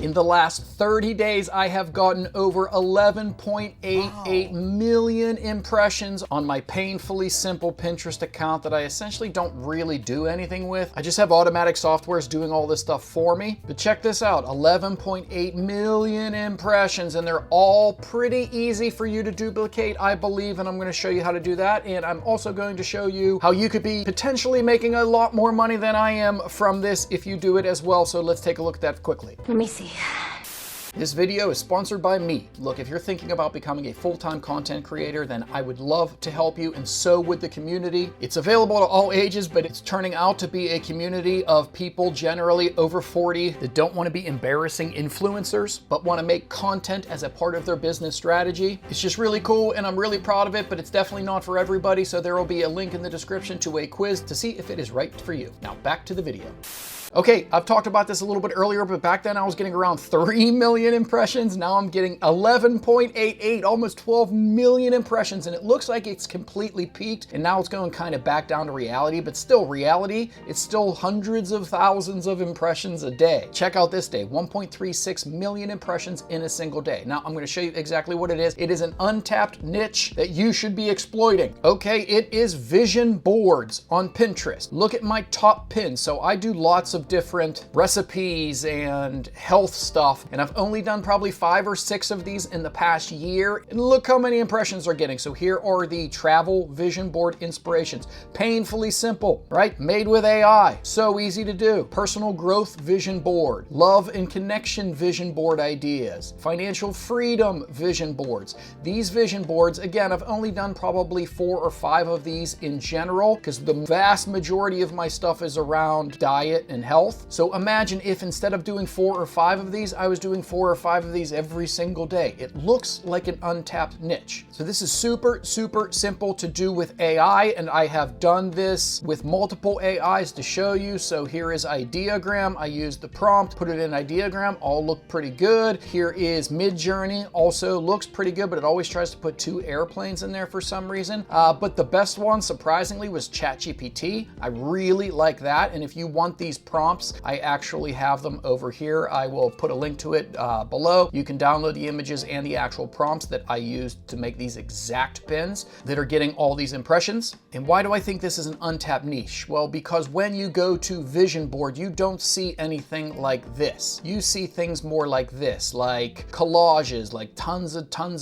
In the last 30 days, I have gotten over 11.88 million impressions on my painfully simple Pinterest account that I essentially don't really do anything with. I just have automatic softwares doing all this stuff for me. But check this out, 11.8 million impressions, and they're all pretty easy for you to duplicate, I believe, and I'm going to show you how to do that. And I'm also going to show you how you could be potentially making a lot more money than I am from this if you do it as well. So let's take a look at that quickly. Let me see. This video is sponsored by me. Look, if you're thinking about becoming a full-time content creator, then I would love to help you, and so would the community. It's available to all ages, but it's turning out to be a community of people generally over 40 that don't want to be embarrassing influencers, but want to make content as a part of their business strategy. It's just really cool, and I'm really proud of it, but it's definitely not for everybody, so there will be a link in the description to a quiz to see if it is right for you. Now, back to the video. Okay, I've talked about this a little bit earlier, but back then I was getting around 3 million impressions. Now I'm getting 11.88, almost 12 million impressions, and it looks like it's completely peaked, and now it's going kind of back down to reality, but still reality, it's still hundreds of thousands of impressions a day. Check out this day, 1.36 million impressions in a single day. Now I'm going to show you exactly what it is. It is an untapped niche that you should be exploiting. Okay, it is vision boards on Pinterest. Look at my top pins. So I do lots of different recipes and health stuff, and I've only done probably 5 or 6 of these in the past year, and look how many impressions are getting. So here are the travel vision board inspirations. Painfully simple, right? Made with AI, so easy to do. Personal growth vision board, love and connection vision board ideas, financial freedom vision boards. These vision boards, again, I've only done probably 4 or 5 of these in general, because the vast majority of my stuff is around diet and health. So imagine if instead of doing 4 or 5 of these, I was doing 4 or 5 of these every single day. It looks like an untapped niche. So this is super, super simple to do with AI, and I have done this with multiple AIs to show you. So here is Ideogram. I used the prompt, put it in Ideogram, all look pretty good. Here is Midjourney, also looks pretty good, but it always tries to put 2 airplanes in there for some reason. But the best one, surprisingly, was ChatGPT. I really like that, and if you want these prompts, I actually have them over here. I will put a link to it below. You can download the images and the actual prompts that I used to make these exact pins that are getting all these impressions. And why do I think this is an untapped niche? Well, because when you go to vision board, you don't see anything like this. You see things more like this, like collages, like tons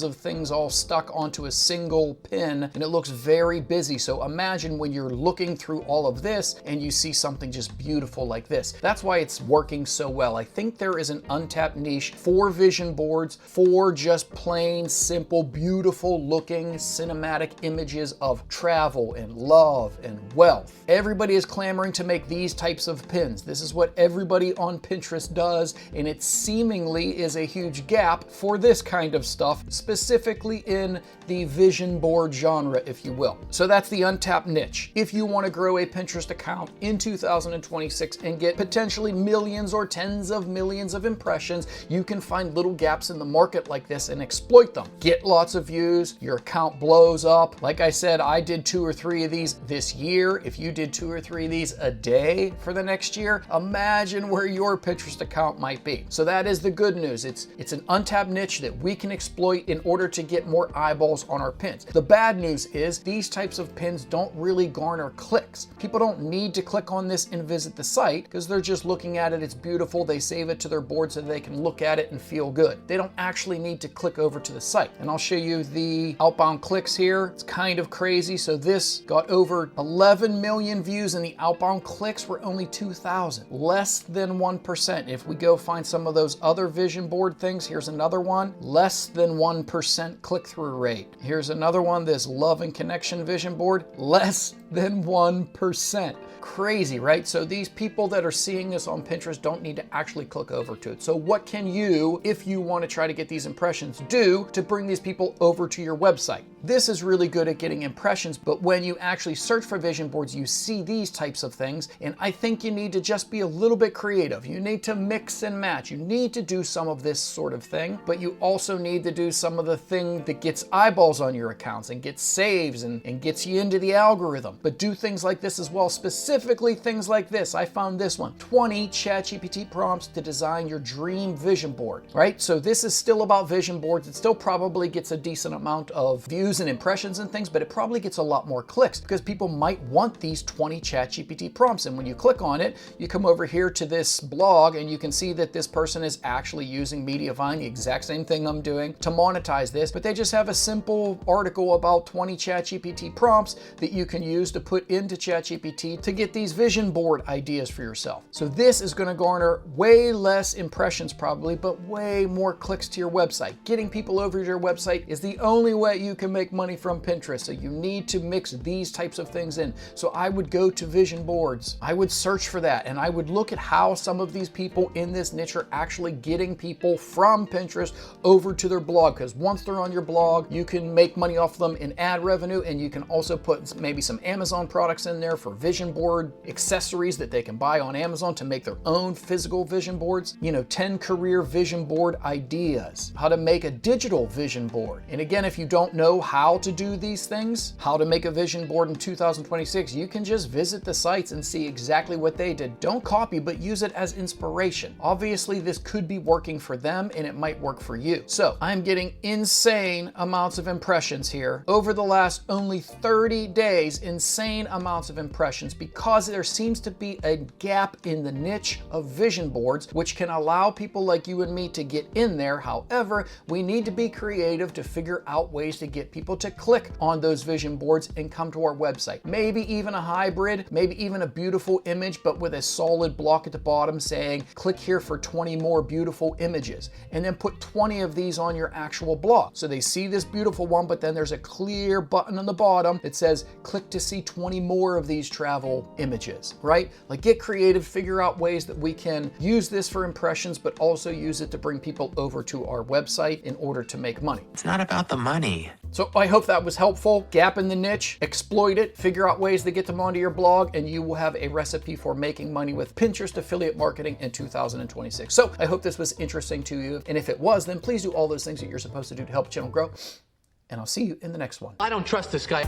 of things all stuck onto a single pin, and it looks very busy. So imagine when you're looking through all of this and you see something just beautiful like this. That's why it's working so well. I think there is an untapped niche for vision boards, for just plain, simple, beautiful looking cinematic images of travel and love and wealth. Everybody is clamoring to make these types of pins. This is what everybody on Pinterest does, and it seemingly is a huge gap for this kind of stuff, specifically in the vision board genre, if you will. So that's the untapped niche. If you want to grow a Pinterest account in 2026 and get potentially millions or tens of millions of impressions, you can find little gaps in the market like this and exploit them. Get lots of views, your account blows up. Like I said, I did 2 or 3 of these this year. If you did 2 or 3 of these a day for the next year, imagine where your Pinterest account might be. So that is the good news. It's an untapped niche that we can exploit in order to get more eyeballs on our pins. The bad news is these types of pins don't really garner clicks. People don't need to click on this and visit the site because they're just looking at it. It's beautiful. They save it to their board so they can look at it and feel good. They don't actually need to click over to the site. And I'll show you the outbound clicks here. It's kind of crazy. So this got over 11 million views and the outbound clicks were only 2,000, less than 1%. If we go find some of those other vision board things, here's another one, less than 1% click-through rate. Here's another one, this love and connection vision board, less than 1%. Crazy, right? So these people that are seeing this on Pinterest don't need to actually click over to it. So what can you, if you want to try to get these impressions, do to bring these people over to your website? This is really good at getting impressions, but when you actually search for vision boards, you see these types of things, and I think you need to just be a little bit creative. You need to mix and match. You need to do some of this sort of thing, but you also need to do some of the thing that gets eyeballs on your accounts and gets saves and gets you into the algorithm. But do things like this as well, specifically things like this. I found this one, 20 ChatGPT prompts to design your dream vision board, right? So this is still about vision boards. It still probably gets a decent amount of views and impressions and things, but it probably gets a lot more clicks because people might want these 20 ChatGPT prompts. And when you click on it, you come over here to this blog and you can see that this person is actually using Mediavine, the exact same thing I'm doing, to monetize this, but they just have a simple article about 20 ChatGPT prompts that you can use to put into ChatGPT to get these vision board ideas for yourself. So this is going to garner way less impressions probably, but way more clicks to your website. Getting people over to your website is the only way you can make money from Pinterest. So you need to mix these types of things in. So I would go to vision boards. I would search for that, and I would look at how some of these people in this niche are actually getting people from Pinterest over to their blog, because once they're on your blog, you can make money off them in ad revenue, and you can also put maybe some Amazon products in there for vision board accessories that they can buy on Amazon to make their own physical vision boards. 10 career vision board ideas, how to make a digital vision board. And again, if you don't know how to do these things, how to make a vision board in 2026, you can just visit the sites and see exactly what they did. Don't copy, but use it as inspiration. Obviously, this could be working for them and it might work for you. So I'm getting insane amounts of impressions here. Over the last only 30 days, insane amounts of impressions because there seems to be a gap in the niche of vision boards, which can allow people like you and me to get in there. However, we need to be creative to figure out ways to get people to click on those vision boards and come to our website. Maybe even a hybrid, maybe even a beautiful image, but with a solid block at the bottom saying, click here for 20 more beautiful images, and then put 20 of these on your actual blog. So they see this beautiful one, but then there's a clear button on the bottom that says, click to see 20 more of these travel images, right? Like, get creative, figure out ways that we can use this for impressions, but also use it to bring people over to our website in order to make money. It's not about the money. So I hope that was helpful. Gap in the niche, exploit it, figure out ways to get them onto your blog, and you will have a recipe for making money with Pinterest affiliate marketing in 2026. So I hope this was interesting to you. And if it was, then please do all those things that you're supposed to do to help the channel grow. And I'll see you in the next one. I don't trust this guy.